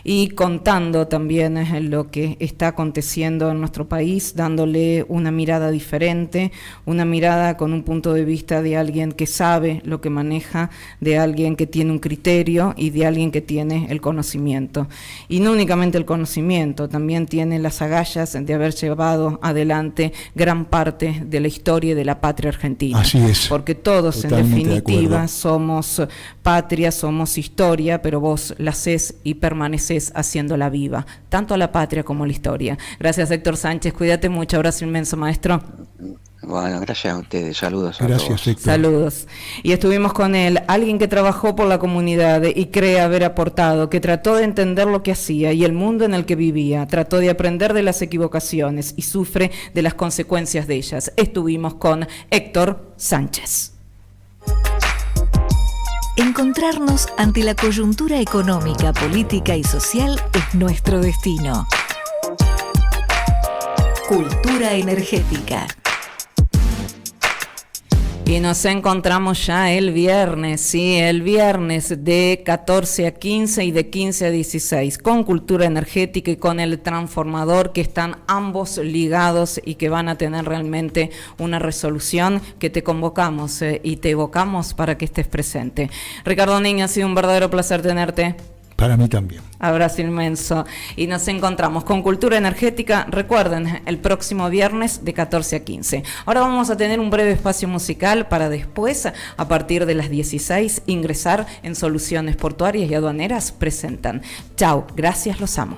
y contando también lo que está aconteciendo en nuestro país, dándole una mirada diferente, una mirada con un punto de vista de alguien que sabe lo que maneja, de alguien que tiene un criterio y de alguien que tiene el conocimiento. Y no únicamente el conocimiento, también tiene las agallas de haber llevado adelante gran parte de la historia y de la patria argentina. Así es. Porque todos, totalmente, en definitiva, somos patria, somos historia, pero vos la hacés y permaneces haciéndola viva, tanto a la patria como a la historia. Gracias, Héctor Sánchez. Cuídate mucho. Abrazo inmenso, maestro. Bueno, gracias a ustedes. Saludos a gracias, todos. Héctor. Saludos. Y estuvimos con él, alguien que trabajó por la comunidad y cree haber aportado, que trató de entender lo que hacía y el mundo en el que vivía, trató de aprender de las equivocaciones y sufre de las consecuencias de ellas. Estuvimos con Héctor Sánchez. Encontrarnos ante la coyuntura económica, política y social es nuestro destino. Cultura energética. Y nos encontramos ya el viernes, sí, el viernes de 14 a 15 y de 15 a 16, con Cultura Energética y con el Transformador, que están ambos ligados y que van a tener realmente una resolución que te convocamos y te evocamos para que estés presente. Ricardo Niño, ha sido un verdadero placer tenerte. Para mí también. Abrazo inmenso. Y nos encontramos con Cultura Energética, recuerden, el próximo viernes de 14 a 15. Ahora vamos a tener un breve espacio musical para después, a partir de las 16, ingresar en Soluciones Portuarias y Aduaneras presentan. Chau, gracias, los amo.